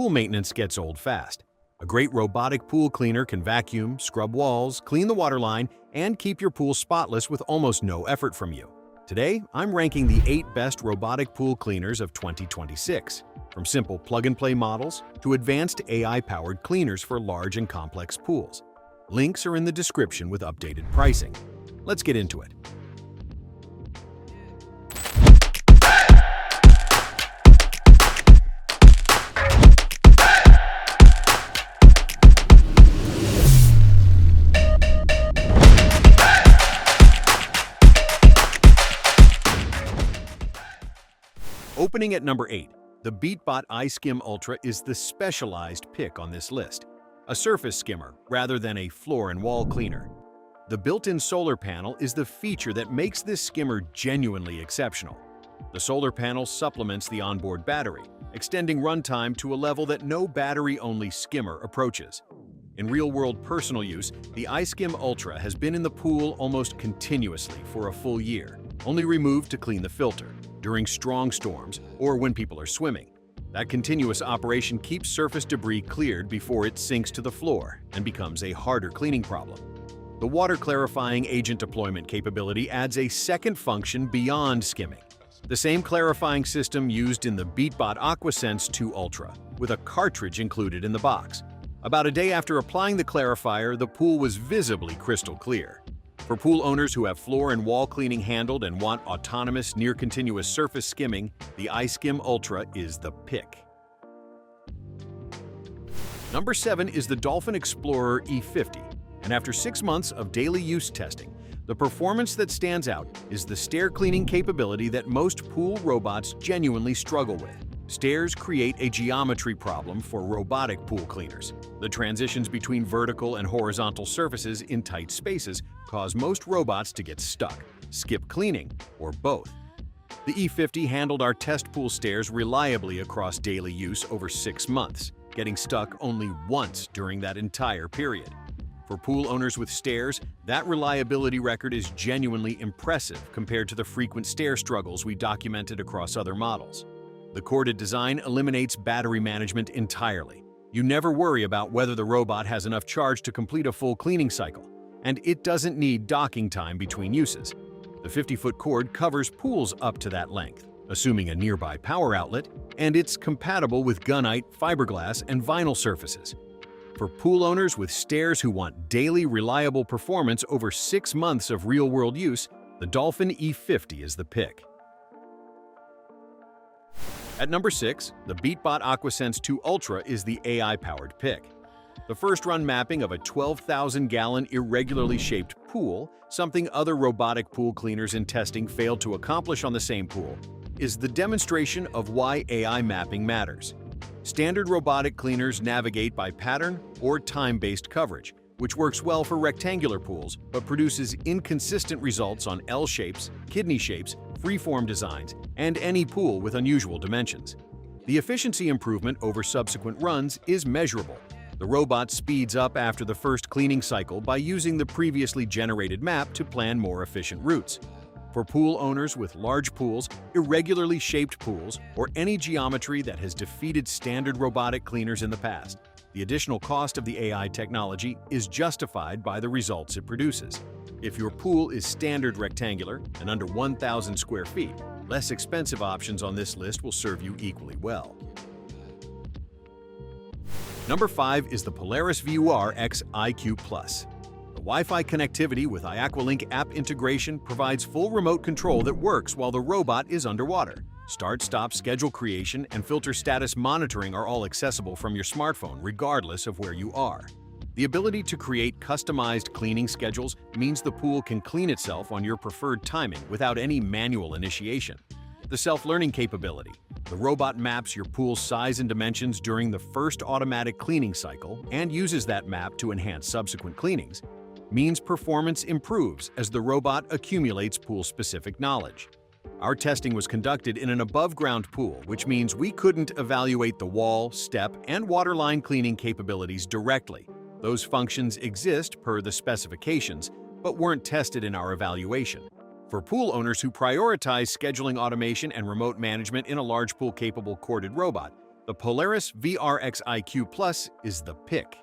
pool maintenance gets old fast. A great robotic pool cleaner can vacuum, scrub walls, clean the water line, and keep your pool spotless with almost no effort from you. Today, I'm ranking the 8 best robotic pool cleaners of 2026, from simple plug-and-play models to advanced AI-powered cleaners for large and complex pools. Links are in the description with updated pricing. Let's get into it. Opening at number 8, the Beatbot iSkim Ultra is the specialized pick on this list. A surface skimmer rather than a floor and wall cleaner. The built-in solar panel is the feature that makes this skimmer genuinely exceptional. The solar panel supplements the onboard battery, extending runtime to a level that no battery-only skimmer approaches. In real-world personal use, the iSkim Ultra has been in the pool almost continuously for a full year, only removed to clean the filter during strong storms or when people are swimming. That continuous operation keeps surface debris cleared before it sinks to the floor and becomes a harder cleaning problem. The water clarifying agent deployment capability adds a second function beyond skimming. The same clarifying system used in the Beatbot AquaSense 2 Ultra, with a cartridge included in the box. About a day after applying the clarifier, the pool was visibly crystal clear. For pool owners who have floor and wall cleaning handled and want autonomous, near-continuous surface skimming, the iSkim Ultra is the pick. Number 7 is the Dolphin Explorer E50, and after 6 months of daily use testing, the performance that stands out is the stair cleaning capability that most pool robots genuinely struggle with. Stairs create a geometry problem for robotic pool cleaners. The transitions between vertical and horizontal surfaces in tight spaces cause most robots to get stuck, skip cleaning, or both. The E50 handled our test pool stairs reliably across daily use over 6 months, getting stuck only once during that entire period. For pool owners with stairs, that reliability record is genuinely impressive compared to the frequent stair struggles we documented across other models. The corded design eliminates battery management entirely. You never worry about whether the robot has enough charge to complete a full cleaning cycle, and it doesn't need docking time between uses. The 50-foot cord covers pools up to that length, assuming a nearby power outlet, and it's compatible with gunite, fiberglass, and vinyl surfaces. For pool owners with stairs who want daily reliable performance over 6 months of real-world use, the Dolphin E50 is the pick. At number 6, the Beatbot AquaSense 2 Ultra is the AI-powered pick. The first-run mapping of a 12,000-gallon irregularly shaped pool, something other robotic pool cleaners in testing failed to accomplish on the same pool, is the demonstration of why AI mapping matters. Standard robotic cleaners navigate by pattern or time-based coverage, which works well for rectangular pools but produces inconsistent results on L shapes, kidney shapes, freeform designs, and any pool with unusual dimensions. The efficiency improvement over subsequent runs is measurable. The robot speeds up after the first cleaning cycle by using the previously generated map to plan more efficient routes. For pool owners with large pools, irregularly shaped pools, or any geometry that has defeated standard robotic cleaners in the past, the additional cost of the AI technology is justified by the results it produces. If your pool is standard rectangular and under 1,000 square feet, less expensive options on this list will serve you equally well. Number 5 is the Polaris VUR X IQ Plus. The Wi-Fi connectivity with iAqualink app integration provides full remote control that works while the robot is underwater. Start-stop schedule creation and filter status monitoring are all accessible from your smartphone regardless of where you are. The ability to create customized cleaning schedules means the pool can clean itself on your preferred timing without any manual initiation. The self-learning capability. The robot maps your pool's size and dimensions during the first automatic cleaning cycle and uses that map to enhance subsequent cleanings, means performance improves as the robot accumulates pool-specific knowledge. Our testing was conducted in an above-ground pool, which means we couldn't evaluate the wall, step, and waterline cleaning capabilities directly. Those functions exist per the specifications, but weren't tested in our evaluation. For pool owners who prioritize scheduling automation and remote management in a large pool-capable corded robot, the The Polaris VRX-IQ Plus is the pick.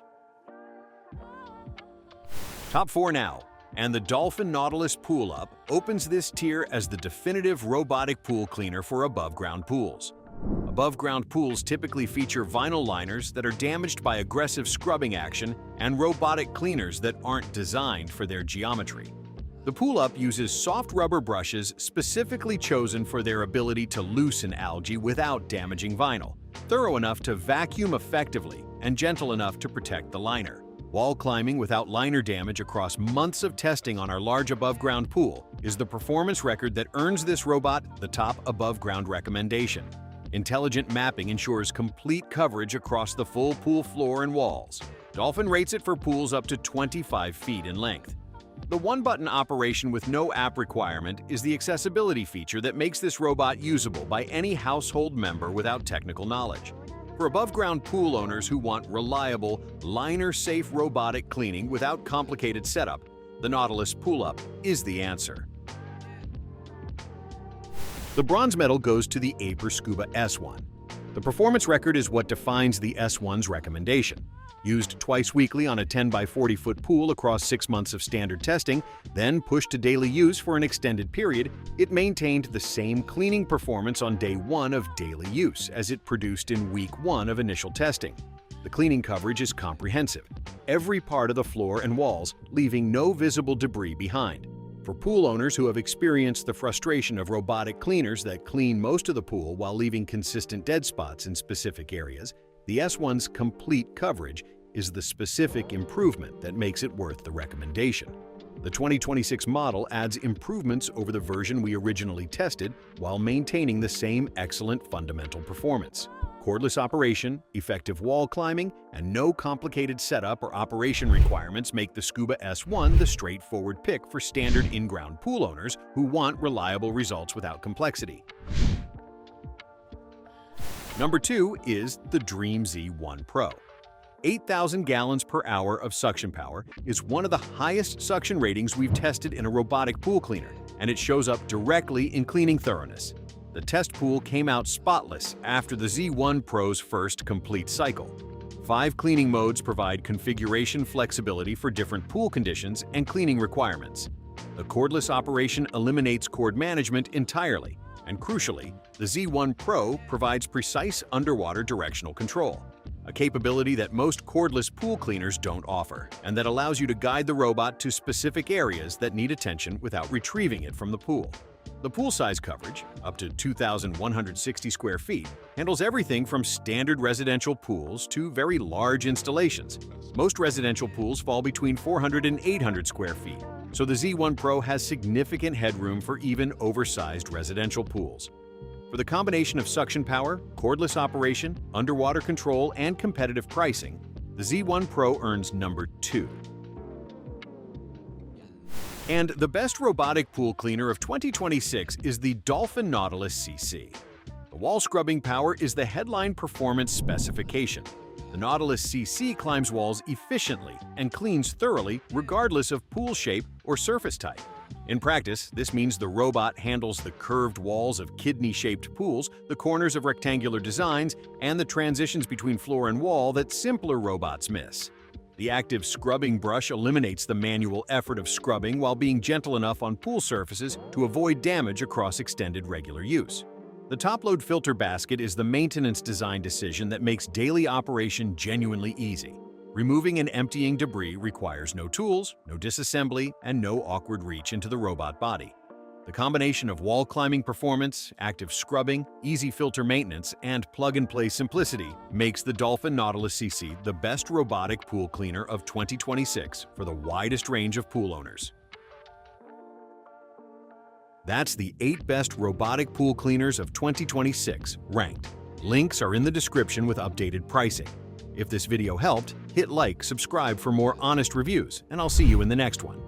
Top 4 now, and the Dolphin Nautilus Pool Up opens this tier as the definitive robotic pool cleaner for above-ground pools. Above-ground pools typically feature vinyl liners that are damaged by aggressive scrubbing action and robotic cleaners that aren't designed for their geometry. The Pool Up uses soft rubber brushes specifically chosen for their ability to loosen algae without damaging vinyl, thorough enough to vacuum effectively and gentle enough to protect the liner. Wall climbing without liner damage across months of testing on our large above-ground pool is the performance record that earns this robot the top above-ground recommendation. Intelligent mapping ensures complete coverage across the full pool floor and walls. Dolphin rates it for pools up to 25 feet in length. The one-button operation with no app requirement is the accessibility feature that makes this robot usable by any household member without technical knowledge. For above-ground pool owners who want reliable, liner-safe robotic cleaning without complicated setup, the Nautilus Pool Up is the answer. The bronze medal goes to the Aiper Scuba S1. The performance record is what defines the S1's recommendation. Used twice weekly on a 10 by 40 foot pool across 6 months of standard testing, then pushed to daily use for an extended period, it maintained the same cleaning performance on day 1 of daily use as it produced in week 1 of initial testing. The cleaning coverage is comprehensive, every part of the floor and walls, leaving no visible debris behind. For pool owners who have experienced the frustration of robotic cleaners that clean most of the pool while leaving consistent dead spots in specific areas, the S1's complete coverage is the specific improvement that makes it worth the recommendation. The 2026 model adds improvements over the version we originally tested while maintaining the same excellent fundamental performance. Cordless operation, effective wall climbing, and no complicated setup or operation requirements make the Scuba S1 the straightforward pick for standard in-ground pool owners who want reliable results without complexity. Number 2 is the Dream Z1 Pro. 8,000 gallons per hour of suction power is one of the highest suction ratings we've tested in a robotic pool cleaner, and it shows up directly in cleaning thoroughness. The test pool came out spotless after the Z1 Pro's first complete cycle. 5 cleaning modes provide configuration flexibility for different pool conditions and cleaning requirements. The cordless operation eliminates cord management entirely, and crucially, the Z1 Pro provides precise underwater directional control, a capability that most cordless pool cleaners don't offer, and that allows you to guide the robot to specific areas that need attention without retrieving it from the pool. The pool size coverage, up to 2,160 square feet, handles everything from standard residential pools to very large installations. Most residential pools fall between 400 and 800 square feet, so the Z1 Pro has significant headroom for even oversized residential pools. For the combination of suction power, cordless operation, underwater control, and competitive pricing, the Z1 Pro earns number 2. And the best robotic pool cleaner of 2026 is the Dolphin Nautilus CC. The wall scrubbing power is the headline performance specification. The Nautilus CC climbs walls efficiently and cleans thoroughly regardless of pool shape or surface type. In practice, this means the robot handles the curved walls of kidney-shaped pools, the corners of rectangular designs, and the transitions between floor and wall that simpler robots miss. The active scrubbing brush eliminates the manual effort of scrubbing while being gentle enough on pool surfaces to avoid damage across extended regular use. The top-load filter basket is the maintenance design decision that makes daily operation genuinely easy. Removing and emptying debris requires no tools, no disassembly, and no awkward reach into the robot body. The combination of wall climbing performance, active scrubbing, easy filter maintenance, and plug-and-play simplicity makes the Dolphin Nautilus CC the best robotic pool cleaner of 2026 for the widest range of pool owners. That's the 8 best robotic pool cleaners of 2026 ranked. Links are in the description with updated pricing. If this video helped, hit like, subscribe for more honest reviews, and I'll see you in the next one.